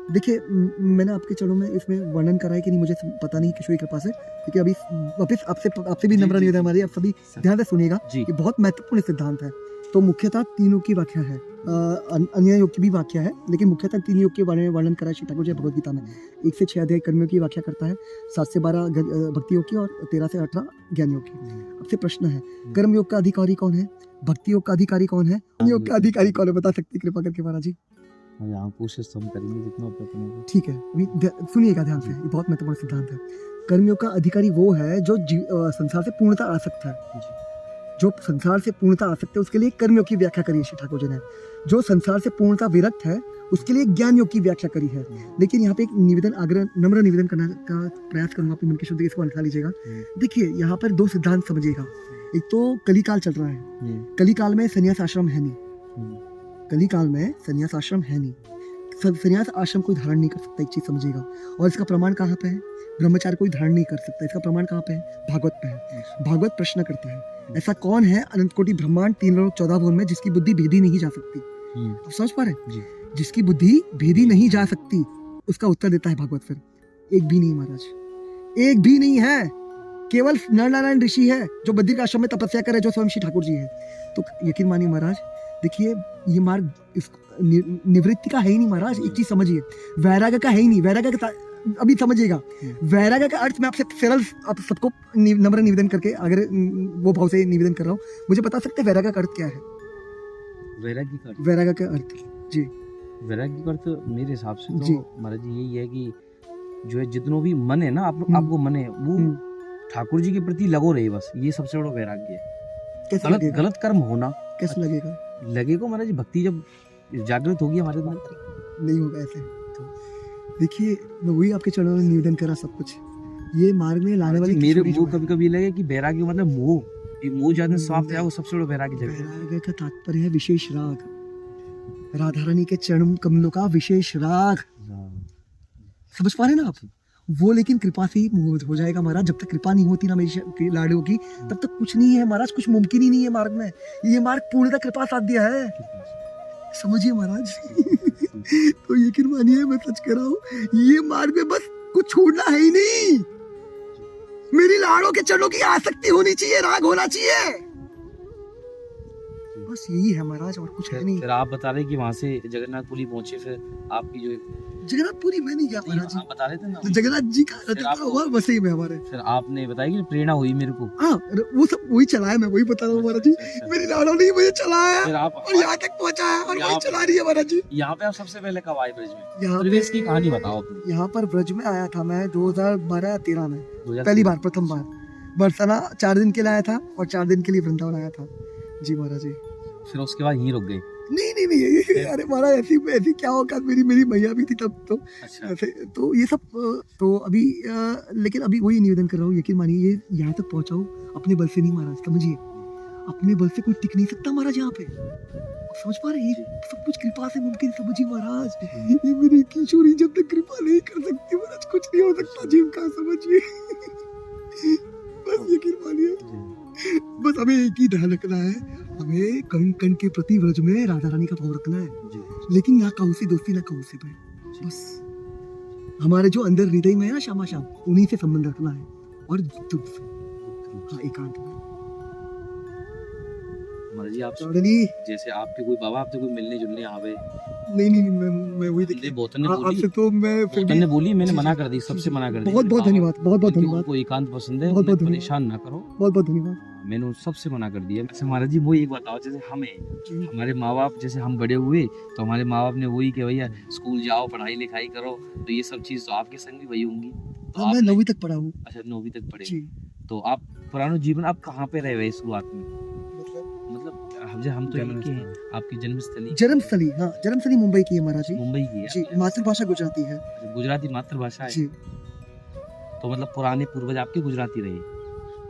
देखिए, मैंने आपके चरणों में इसमें वर्णन करा है कि नहीं मुझे पता नहीं, किशोरी कृपा से। देखिए, अभी वापस आपसे भी नम्र निवेदन हमारी, आप सभी ध्यान से सुनिएगा, ये बहुत महत्वपूर्ण सिद्धांत है। तो मुख्यतः तीनों की व्याख्या है, अन्य योग की भी व्याख्या है, लेकिन मुख्यतः 3 योग के बारे में वर्णन करा है श्री ठाकुर जी भगवद गीता में। 1 से 6 अध्याय कर्मयोग की व्याख्या करता है, 7 से 12 भक्ति योग की और 13 से 18 ज्ञान योग की। अब से प्रश्न है, कर्म योग का अधिकारी कौन है, भक्ति योग का अधिकारी कौन है, ज्ञान योग का अधिकारी कौन है, बता सकते कृपा करके महाराज जी? यहाँ कोशिश तो हम करेंगे जितना अपना। ठीक है, अभी सुनिएगा ध्यान से, ये बहुत महत्वपूर्ण सिद्धांत है। कर्मयोग का अधिकारी वो है जो संसार से पूर्णता आसक्त है, जो संसार से पूर्णता आसक्त है उसके लिए कर्मयोग की व्याख्या करी है श्री ठाकुर जी ने। जो संसार से पूर्णता विरक्त है उसके लिए ज्ञान योग की व्याख्या करी है। लेकिन यहाँ पे एक निवेदन, आग्रह, नम्र निवेदन करने का प्रयास करूंगा, अपने मन के शुद्ध इसको अंठा लीजिएगा। देखिए यहाँ पर 2 सिद्धांत समझिएगा। एक तो कलिकाल चल रहा है, कलिकाल में संन्यास आश्रम है नहीं, कलिकाल में संन्यास आश्रम है नहीं, संन्यास आश्रम कोई धारण नहीं कर सकता, एक चीज समझिएगा। और इसका प्रमाण कहाँ पे है? ब्रह्मचार्य कोई धारण नहीं कर सकता, इसका प्रमाण कहाँ पे है? भागवत पे है। भागवत प्रश्न करता है, ऐसा कौन है अनंत कोटि ब्रह्मांड 3 लोक 14 भुवन में जिसकी बुद्धि भेदी नहीं जा सकती? आप समझ पा रहे हैं? जिसकी बुद्धि भेदी नहीं जा सकती, उसका उत्तर देता है भागवत। फिर एक भी नहीं महाराज, एक भी नहीं है, केवल नर नारायण ऋषि है जो बद्रिक आश्रम में तपस्या करे, जो स्वयं श्री ठाकुर जी है। तो यकीन मानिए महाराज, देखिए ये मार्ग निवृत्ति का है ही नहीं महाराज। एक चीज समझिए, वैराग्य का है ही नहीं। वैराग्य का अभी समझिएगा, वैराग्य का अर्थ मैं आपसे सरल, आप सबको नम्र निवेदन करके, अगर वो भाव से निवेदन कर रहा हूँ, मुझे बता सकते हैं वैराग्य का अर्थ क्या है? वैराग्य का वैराग्य का अर्थ जी, वैराग्य का अर्थ मेरे हिसाब से तो महाराज जी यही है कि जो है जितनों भी मन है ना, आपको मन है वो ठाकुर जी के प्रति लगो रहे, बस ये सबसे बड़ा वैराग्य है। कैसे गलत कर्म होना कैसे लगेगा? लगेगा महाराज, भक्ति जब जागृत होगी हमारे अंदर। नहीं होगा ऐसे। तो देखिए, मैं वही आपके चरणों में निवेदन करा सब कुछ। ये मार्ग में लाने वाली मेरे मुंह कभी कभी लगे कि वैराग्य मतलब मोह, ये मोह ज्यादा समाप्त है, वो सबसे बड़ा वैराग्य जगह। वैराग्य का तात्पर्य है विशेष राग, राधा रानी के चरण कमलों का विशेष राग। समझ पा रहे ना आप? वो लेकिन कृपा से ही हो जाएगा महाराज। जब तक कृपा नहीं होती ना मेरी लाड़ियों की, तब तक कुछ नहीं है महाराज, कुछ मुमकिन ही नहीं है मार्ग में। ये मार्ग पूर्णतः कृपा साध्य है, समझिए महाराज। तो यकीन मानिए, मैं सच कह रहा हूँ, ये मार्ग में बस कुछ छोड़ना है ही नहीं। मेरी लाड़ों के चरणों की आसक्ति होनी चाहिए, राग होना चाहिए, बस यही है महाराज, और कुछ है नहीं। फिर आप बता रहे कि वहाँ से जगन्नाथपुरी पहुंचे, फिर आपकी जो जगन्नाथपुरी में नहीं गया महाराज जी, आप बता रहे थे ना, तो जगन्नाथ जी का रथ हुआ वसई में हमारे। फिर आपने बताया कि प्रेरणा हुई मेरे को। हाँ, वो सब वही चलाया, मैं वही बता रहा हूँ महाराज जी। मेरी लाड़ों ने मुझे चलाया और यहाँ तक पहुँचा है, और वही चला रही है महाराज जी। यहाँ पे आप सबसे पहले कब आए ब्रज में? यहाँ परिवेश की कहानी बताओ अपनी। यहाँ पर ब्रज में आया था मैं 2012-13 में, पहली बार, प्रथम बार। बरसाना 4 दिन के लिए आया था और 4 दिन के लिए वृंदावन आया था जी महाराज जी। फिर उसके बाद यहीं रुक गए? नहीं, अरे महाराज ऐसी क्या औकात, मेरी मैया भी थी तब तो। अच्छा। ऐसे तो ये सब तो अभी लेकिन अभी वही निवेदन कर रहा हूँ, यकीन मानिए, ये यहाँ तक पहुँचा हूँ अपने बल से नहीं महाराज, समझिए। अपने बल से कोई टिक नहीं सकता महाराज यहाँ पे, समझ पा रहे हैं? सब कुछ कृपा से मुमकिन, समझिए महाराज। ये मेरी किशोरी जब तक कृपा नहीं कर सकती महाराज, कुछ नहीं हो सकता जीव का, समझिए। बस यकीन मानिए, बस हमें एक ही ध्यान रखना है, हमें कण कण के प्रति व्रज में राधा रानी का भाव रखना है। लेकिन ना कहू से दोस्ती, ना कहू से भाई, बस हमारे जो अंदर हृदय में है ना, श्यामा श्याम, उन्हीं से संबंध रखना है, और दुख से, हाँ, एकांत में। जी आप जैसे आपके कोई बाबा आपसे कोई मिलने जुलने आवे? नहीं, मैं वही देखिए, आपसे तो मैं बोली, मैंने मना कर दी, सबसे मना कर दी। बहुत धन्यवाद, बहुत धन्यवाद। उनको एकांत पसंद है, बहुत परेशान ना करो, बहुत धन्यवाद। मैंने सबसे मना कर दिया। वैसे महाराज जी वो एक बताओ, जैसे हमारे माँ बाप, जैसे हम बड़े हुए तो हमारे माँ बाप ने वही कि भैया स्कूल जाओ, पढ़ाई लिखाई करो, तो ये सब चीज तो आपके संग भी वही होंगी। तो मैं 9वीं तक पढ़ा हूँ। अच्छा, 9वीं तक पढ़े। तो आप पुराना जीवन आप कहाँ पे रहे हुए शुरुआत में? मतलब हम तो यहीं के हैं, आपकी जन्मस्थली? हाँ, जन्मस्थली मुंबई की है महाराज जी। मुंबई की है जी। मातृभाषा गुजराती है। गुजराती मातृभाषा है जी। तो मतलब पुराने पूर्वज आपके गुजराती रहे?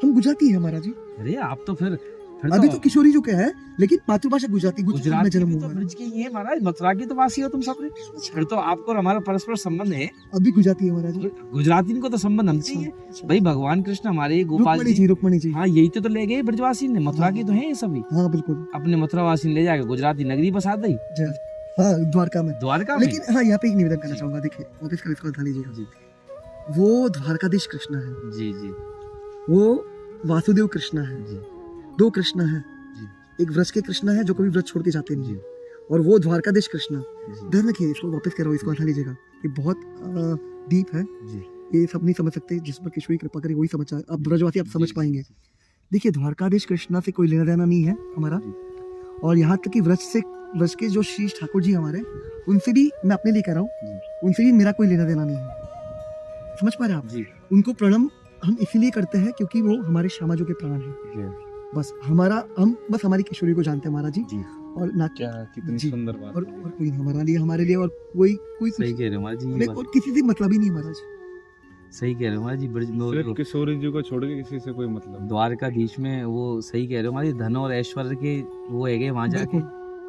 हम गुजराती है महाराज जी। अरे आप तो फिर अभी तो किशोरी जो क्या है, लेकिन मातृभाषा गुजराती, गुजरात में जन्म हुआ है। ब्रज के ये महाराज, मथुरा के तो वासी हो तुम सब। फिर तो आपको और हमारा परस्पर संबंध है। अभी गुजराती है महाराज जी। गुजराती को तो संबंध हमसे ही है भाई। भगवान कृष्ण हमारे गोपाल जी, रुक्मणी जी, हाँ, यही तो ले गए ब्रजवासी ने, मथुरा के तो हैं सभी। हाँ बिल्कुल, अपने मथुरा वासी ले जाकर गुजराती नगरी बसा दी। हाँ, द्वारका में। लेकिन हाँ, यहाँ पे एक निवेदन करना चाहूंगा, देखिए वापस कर इसको उठा लीजिएगा। वो द्वारकाधीश कृष्ण है जी जी, वो वासुदेव कृष्ण है जी। 2 कृष्ण है, एक व्रज के कृष्ण है जो कभी व्रज छोड़ के जाते नहीं, और वो द्वारकाधीश कृष्ण। जी ध्यान रखिए, इसको वापस करो, इसको हटा लीजिएगा, ये बहुत डीप है, जी ये सब नहीं समझ सकते, जिस पर किशोरी कृपा करे वही समझ अब ब्रजवासी आप समझ पाएंगे। देखिए, द्वारकाधीश कृष्णा से कोई लेना देना नहीं है हमारा, और यहाँ तक कि व्रज के जो शीश ठाकुर जी हमारे, उनसे भी मैं अपने लिए कह रहा हूँ, उनसे भी मेरा कोई लेना देना नहीं है। समझ पा रहे हैं आप? जी उनको प्रणाम हम इसीलिए करते हैं क्योंकि वो हमारे श्यामा जो के प्राण हैं। जी बस हमारी किशोरी को जानते हैं महाराज जी, जी। और ना क्या कितनी जी, सुंदर बात और है। कोई नहीं हमारे लिए और कोई सही कह रहे हो महाराज जी, ये हमें बात और किसी से मतलब ही नहीं है महाराज। सही कह रहे हो महाराज जी। ब्रज में वो सिर्फ जो किशोरी जी को छोड़ के किसी से कोई मतलब। द्वारकाधीश में वो सही कह रहे हो महाराज जी, धन और ऐश्वर्य के वो है वहाँ जाके,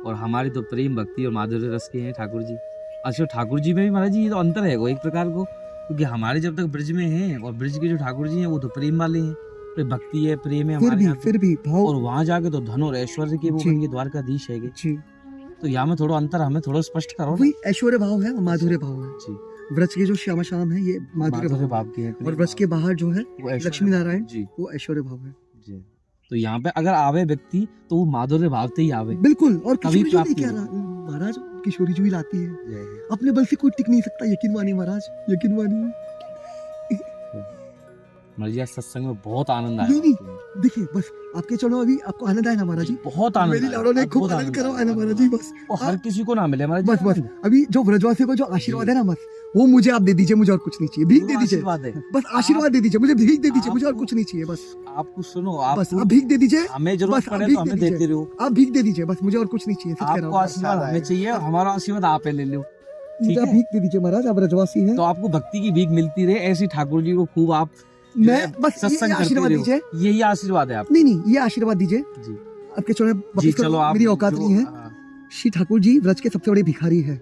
और हमारी तो प्रेम भक्ति और माधुर्य रस के हैं ठाकुर जी। अच्छा, ठाकुर जी में भी महाराज जी ये तो अंतर है वो एक प्रकार को, क्योंकि हमारे जब तक ब्रज में हैं और ब्रज के जो ठाकुर जी हैं वो तो प्रेम वाले हैं, तो भक्ति है, प्रेम है हमारे यहाँ तो। फिर भी भाव, और वहाँ जाके तो धन और ऐश्वर्य के वो जी। बन के द्वारकाधीश है। जी, तो यहाँ में थोड़ा अंतर हमें थोड़ा स्पष्ट करो ना। वही ऐश्वर्य भाव है और माधुर्य भाव है। जी, व्रज के जो श्यामा श्याम है ये माधुर्य माधुर्य भाव भाव के हैं, है, और व्रज के बाहर जो है वो ऐश्वर्य- लक्ष्मी नारायण, जी वो ऐश्वर्य भाव है। जी। तो यहाँ पे अगर आवे व्यक्ति तो वो माधुर्य भाव से ही आवे। बिल्कुल, और तभी किशोरी जो प्राप्ति लेके आ होगी। रहा महाराज, किशोरी जो ही लाती है, जय। अपने बल से कोई टिक नहीं सकता, यकीन मानिए महाराज, यकीन मानिए। महाराज जी, आज सत्संग में बहुत आनंद आया। नहीं, देखिए बस आपके चलो, अभी आपको आनंद आया ना महाराज जी, बहुत आनंद मेरी आया, लाड़ों ने आज खूब बहुत आनंद करवाया ना महाराज जी। बस और हर किसी को ना मिले महाराज जी। बस अभी जो व्रजवासियों को जो आशीर्वाद है ना, बस वो मुझे आप दे दीजिए, मुझे और कुछ नहीं चाहिए, भीख दे वो दीजिए, आशीर्वाद है। बस आशीर्वाद दे दीजिए, मुझे भीख दे दीजिए, मुझे और आपको- कुछ नहीं चाहिए। बस आपको सुनो, बस आप आप भीख दे दीजिए, हमें जरूरत बस पड़े अभी तो हमें दे दीजिए। देते रहो। आप भीख दे दीजिए, बस मुझे और कुछ नहीं चाहिए, सब कह रहा आपको हूँ। आशीर्वाद हमें चाहिए, हमारा आशीर्वाद आप ले लो। मुझे ठीक आप है। भीख दे दीजिए महाराज, आप व्रजवासी हैं। तो आपको भक्ति की भीख मिलती रहे, ऐसी ठाकुर जी को खूब आप मैं बस ये सत्संग करते आशीर्वाद रहो। दीजिए, यही आशीर्वाद है आप। नहीं ये आशीर्वाद दीजिए जी आपके चरणों में, जी, वापस करो, चलो आप मेरी औकात जो- नहीं है। हाँ, श्री ठाकुर जी व्रज के सबसे बड़े भिखारी है,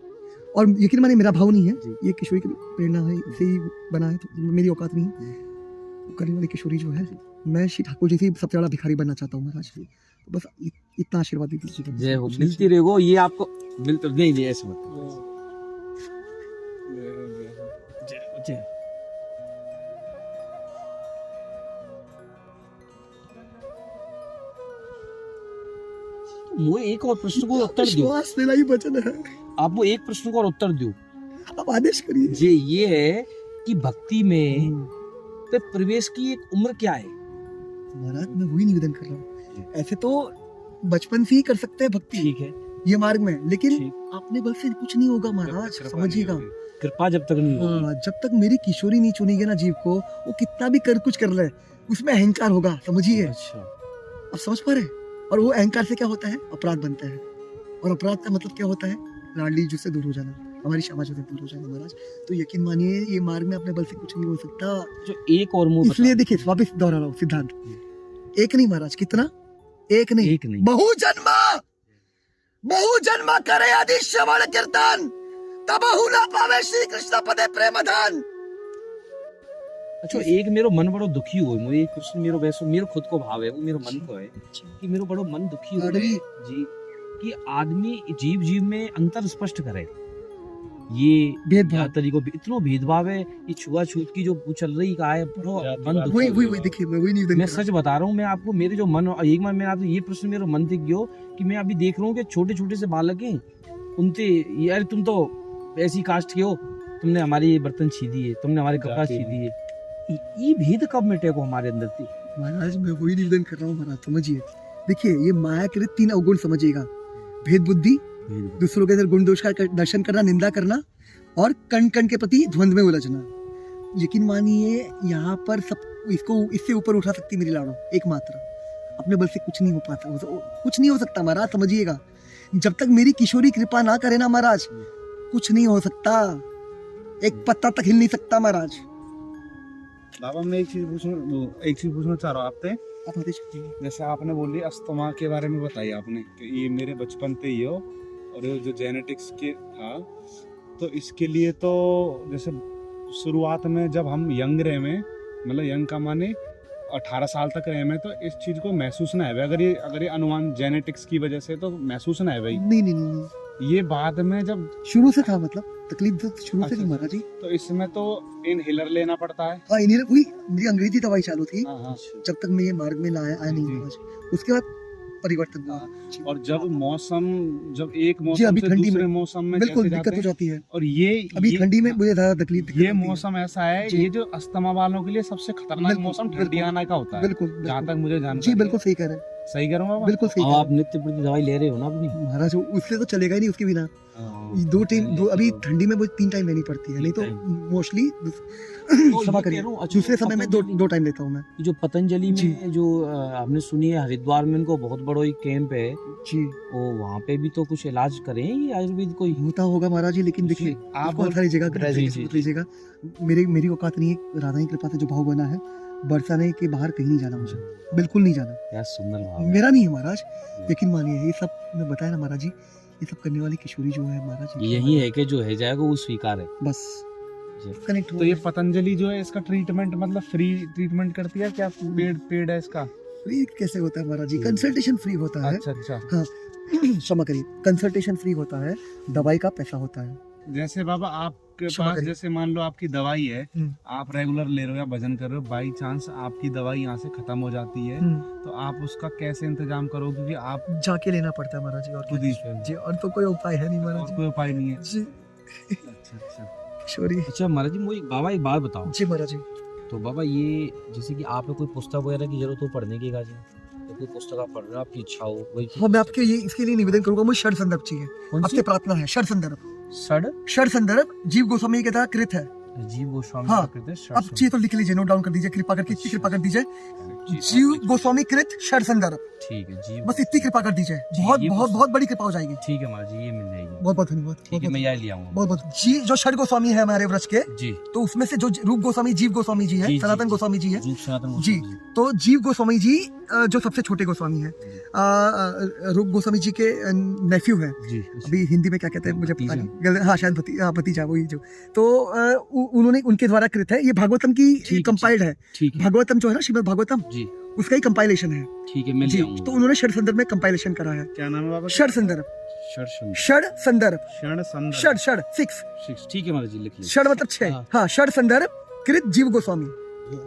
और यकीन मानिए मेरा भाव नहीं है, जी। ये किशोरी की प्रेरणा है, इसे ही बना है, तो मेरी औकात नहीं है। वो करने वाली किशोरी जो है, मैं श्री ठाकुर जी से सबसे बड़ा भिखारी बनना चाहता हूँ महाराज। तो बस इतना आशीर्वाद दे दीजिए। जय हो, मिलती रहेगो, ये आपको मिलते नहीं ऐसे मत। जय। वो एक और प्रश्न को उत्तर दो, विश्वास देना ही वचन है, आप वो एक प्रश्न को और उत्तर दो। आप आदेश करिए। जी, ये है कि भक्ति में पे प्रवेश की एक उम्र क्या है? महाराज मैं वही निवेदन कर रहा हूँ, ऐसे तो बचपन से ही कर सकते हैं भक्ति ठीक है, ये मार्ग में, लेकिन ठीक। अपने बल से कुछ नहीं होगा महाराज, समझिएगा। कृपा जब तक नहीं होगी। हाँ, जब तक मेरी किशोरी नहीं चुनेगी ना जीव को, वो कितना भी कर कुछ कर ले, उसमें अहंकार होगा, समझिए। अच्छा, आप समझ पा रहे हैं? और वो अहंकार से क्या होता है, अपराध बनता है, और अपराध का मतलब क्या होता है, लाडली जी से दूर हो जाना, हमारी श्यामा जी से दूर हो जाना महाराज। तो यकीन मानिए ये मार्ग में अपने बल से कुछ नहीं हो सकता। जो एक और मुंह इसलिए देखिए, वापिस दोहरा रहा हूँ सिद्धांत, एक नहीं महाराज, कितना, एक नहीं, एक नहीं, बहु जन्म करे आदि श्रवण कीर्तन, तबहु न पावे श्री कृष्ण पदे प्रेम धन। अच्छा, एक मेरो मन बड़ो दुखी हो, मुझे एक प्रश्न मेरो वैसे मेरो खुद को भाव है, वो मेरो मन को है कि मेरो बड़ो मन दुखी हो लाडली। जी, कि आदमी जीव में अंतर स्पष्ट करे। ये भेदभाव, तरीकों इतना भेदभाव है, ये छुआछूत की जो चल रही का है, बड़ो मन दुखी वही हो वही गया। वही देखिए, मैं वही निवेदन मैं कर रहा सच बता रहा हूँ, मैं आपको मेरे जो मन, एक बार मैं आपको ये प्रश्न मेरे मन से गयो कि मैं अभी देख रहा हूँ कि छोटे छोटे से बालक हैं, उनसे यार तुम तो ऐसी कास्ट के हो, तुमने हमारी ये बर्तन छी दिए, तुमने हमारे कपड़ा छी दिए। ये भेद कब मिटे को हमारे अंदर थी? हूँ। महाराज मैं वही निवेदन कर रहा हूँ महाराज, समझिए। देखिए ये माया के 3 अवगुण समझिएगा, भेद बुद्धि, दूसरों के अंदर गुण दोष का दर्शन करना, निंदा करना, और कण कण के प्रति द्वंद्व में उलझना। यकीन मानिए यहाँ पर सब इसको इससे ऊपर उठा सकती मेरी लाड़ो, एकमात्र अपने बल से कुछ नहीं हो पाता, कुछ नहीं हो सकता महाराज, समझिएगा। जब तक मेरी किशोरी कृपा ना करे ना महाराज, कुछ नहीं हो सकता, एक पत्ता तक हिल नहीं सकता महाराज। बाबा मैं एक चीज पूछना चाह रहा हूँ आपसे। आप आदेश कीजिए। जैसे आपने बोली अस्थमा के बारे में बताई आपने कि ये मेरे बचपन से ही हो, और ये जो जेनेटिक्स के था, तो इसके लिए तो जैसे शुरुआत में जब हम यंग रहे में, मतलब यंग का माने 18 साल तक रहे में, तो इस चीज को महसूस ना है, अगर ये अनुमान जेनेटिक्स की वजह से तो महसूस ना है भाई। नहीं, ये बाद में जब शुरू से था, मतलब तकलीफ तो शुरू से थी अच्छा। महाराज जी। तो इसमें तो इनहेलर लेना पड़ता है। हाँ, इन्हें वही मेरी अंग्रेजी दवाई चालू थी हाँ हाँ। जब तक मैं ये मार्ग में आया नहीं जी। महाराज। उसके बाद परिवर्तन हुआ। और जब मौसम जब एक जी, मौसम अभी से ठंडी दूसरे में मौसम में बिल्कुल कैसे दिक्कत जाते हो हैं, जाती है। और ये अभी ठंडी में मुझे ज्यादा तकलीफ ये आती है। मौसम ऐसा है, जी। ये जो अस्थमा वालों के लिए सबसे खतरनाक बिल्कुल, मौसम बिल्कुल। ठंडी आने का होता है, बिल्कुल जहाँ बिल्कुल तक मुझे जी, जानकारी बिल्कुल है। सही कह रहे हैं, सही करूँ बाबा? बिल्कुल सही अब कह रहे आप नित्य प्रति दवाई ले रहे हो ना अपनी? हैं महाराज। उससे तो चलेगा ही नहीं उसके बिना। हाँ, दो टाइम ले दो अभी तो- ठंडी में वो 3 टाइम लेनी पड़ती है, नहीं तो तीन मोस्टली तो क्षमा ये करिए, कह रहा हूँ, अच्छा, दूसरे समय में दो पतंजलि- टाइम लेता हूँ मैं। जो पतंजलि जी। में जो हमने सुनी है हरिद्वार में इनको बहुत बड़ा एक कैंप है, जी वो वहाँ पे भी तो कुछ इलाज करें ये आयुर्वेद कोई? होता होगा महाराज जी, लेकिन देखिए आप आपको हर जगह जी, जी, जी। मत लीजिएगा। मेरी औकात नहीं है, राधा की कृपा से जो भाव बना है, बरसाने के बाहर कहीं नहीं जाना मुझे, बिल्कुल नहीं जाना। क्या सुंदर भाव है। मेरा नहीं है महाराज, यकीन मानिए। ये सब मैं बताया ना महाराज जी, ये सब करने वाली किशोरी जो है महाराज, यही है कि जो है जाएगा वो स्वीकार है। बस जी। कनेक्ट हो तो ये पतंजलि जो है इसका ट्रीटमेंट मतलब फ्री ट्रीटमेंट करती है क्या? पेड है इसका? फ्री कैसे होता है महाराज जी? कंसल्टेशन फ्री होता है। अच्छा अच्छा। क्षमा करिए, कंसल्टेशन फ्री होता है, दवाई का पैसा होता है। जैसे बाबा आपके क्षमा पास करिए। जैसे मान लो आपकी दवाई है, हम्म। आप रेगुलर ले रहे हो या भजन कर रहे हो, बाई चांस आपकी दवाई यहाँ से खत्म हो जाती है, तो आप उसका कैसे इंतजाम करोगे? क्योंकि आप जाके लेना पड़ता है महाराज जी, और खुद क्या? ही जी, और तो कोई उपाय है नहीं महाराज और जी। कोई उपाय नहीं है। जी अच्छा अच्छा। किशोरी। अच्छा महाराज जी, मुझे बाबा एक बात बताओ। जी महाराज जी। तो बाबा ये जैसे कि आपको कोई पुस्तक वगैरह की जरूरत हो पढ़ने की काज तो कोई पुस्तक आप पढ़ रहे हो, आपकी इच्छा हो वही हाँ, मैं आपके ये इसके लिए निवेदन करूंगा, मुझे षड संदर्भ चाहिए। कौन सी? आपसे प्रार्थना है, षड संदर्भ। सड़ षड संदर्भ जीव गोस्वामी के द्वारा कृत है। जीव गोस्वामी हाँ, का कृत है, षड अब चाहिए तो लिख लीजिए, नोट डाउन कर दीजिए, कृपा करके इतनी कृपा कर दीजिए। जी, जीव आप गोस्वामी कृत षड संदर्भ, ठीक है जी, बस इतनी कृपा कर दीजिए, बहुत ये बहुत पुस्तक- बहुत बड़ी कृपा हो जाएगी। ठीक है महाराज जी, ये मिल जाएगी। बहुत बहुत धन्यवाद। ठीक है, मैं यही ले आऊंगा। बहुत बहुत जी, जो षड गोस्वामी है हमारे व्रज के, जी, तो उसमें से जो रूप गोस्वामी, जीव गोस्वामी जी है, जी, सनातन जी। गोस्वामी जी है, रूप सनातन जी। गोस्वामी तो जीव गोस्वामी जी जो सबसे छोटे गोस्वामी हैं, रूप गोस्वामी जी के नेफ्यू हैं। जी। अभी हिंदी में क्या कहते हैं मुझे पता भतीजा। नहीं, हाँ शायद भतीजा वही जो। तो उन्होंने उनके द्वारा कृत है, ये भागवतम की ठीक, कंपाइल्ड है। ठीक है भागवतम जो है ना, श्रीमद् भागवतम, जी, उसका ही कंपाइलेशन है ठीक है, मैं जी। ले तो आऊंगा। उन्होंने षड संदर्भ में कंपाइलेशन करा है। क्या नाम है बाबा? षड संदर्भ, षड संदर्भ। षड संदर्भ, क्षण संदर्भ। षड 6, ठीक है महाराज जी, लिख लीजिए। षड मतलब 6। हाँ। हाँ, षड संदर्भ कृत जीव गोस्वामी।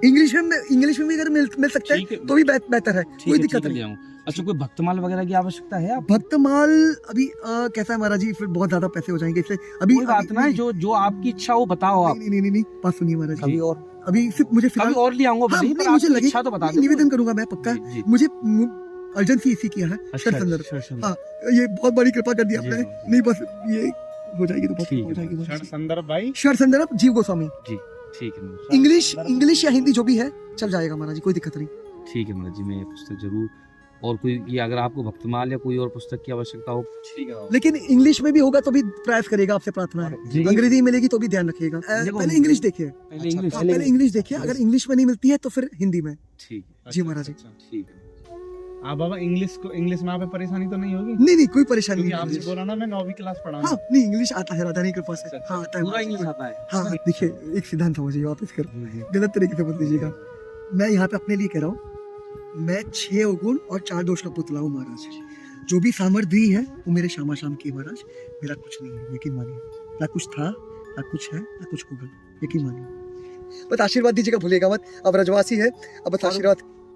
इंग्लिश में भी अगर मिल सकता ठीक है है। तो भी बेहतर है, ठीक कोई है, दिक्कत ठीक है, ले नहीं। आऊंगा। अच्छा, कोई भक्तमाल वगैरह की आवश्यकता है आप? भक्तमाल अभी कैसा है महाराज जी, फिर बहुत ज्यादा पैसे हो जाएंगे इससे। अभी कोई बात ना है, जो जो आपकी इच्छा हो बताओ आप। नहीं, बात सुनिए महाराज जी। कभी और अभी सिर्फ मुझे कभी फिलहाल और ले आऊंगा, हाँ, भले ही, नहीं, पर मुझे आपकी लगे इच्छा तो बता दो। निवेदन करूंगा मैं पक्का। जी, जी। मुझे अर्जेंसी इसी की है, अच्छा, षड संदर्भ। षड संदर्भ। हाँ, ये बहुत बड़ी कृपा कर दी जी, आपने। जी। नहीं बस ये हो जाएगी तो बहुत ठीक हो है। जाएगी। क्षण संदर्भ भाई। षड संदर्भ जीव गोस्वामी, ठीक है महाराज। इंग्लिश या हिंदी जो भी है चल जाएगा महाराज जी, कोई दिक्कत नहीं। ठीक है महाराज जी, मैं ये पुस्तक जरूर, और कोई ये अगर आपको भक्तमाल या कोई और पुस्तक की आवश्यकता हो, ठीक है। लेकिन इंग्लिश में भी होगा तो भी प्रयास करेगा, आपसे प्रार्थना है। जी। अंग्रेजी मिलेगी तो भी ध्यान रखिएगा। देखो, पहले इंग्लिश देखिए, पहले इंग्लिश, पहले इंग्लिश देखिए, अगर इंग्लिश में नहीं मिलती है तो फिर हिंदी में। ठीक है, जी महाराज जी। अच्छा, अच्छा। ठीक है। आप बाबा इंग्लिश में आप पे परेशानी तो नहीं होगी? नहीं, कोई परेशानी क्योंकि नहीं आपसे बोला ना, मैं 9वीं क्लास पढ़ा हाँ, हूँ। नहीं इंग्लिश आता है, राधा की कृपा से। अच्छा, हाँ, आता है पूरा महाराज जी। इंग्लिश आता है? हाँ, देखिए एक सिद्धांत समझिए, वापस कर जी, जी। गलत तरीके से मत लीजिएगा। मैं यहाँ पे अपने लिए कह रहा हूँ, मैं 6 अवगुण और 4 दोष का पुतला हूँ महाराज। जो भी सामर्थ्य दी है वो मेरे शामा शाम की है महाराज। मेरा कुछ नहीं है, यकीन मानिए। ना कुछ था, ना कुछ है, ना कुछ होगा, यकीन मानिए। बस आशीर्वाद दीजिएगा, भूलिएगा मत। अब रजवासी है, अब बस आशीर्वाद।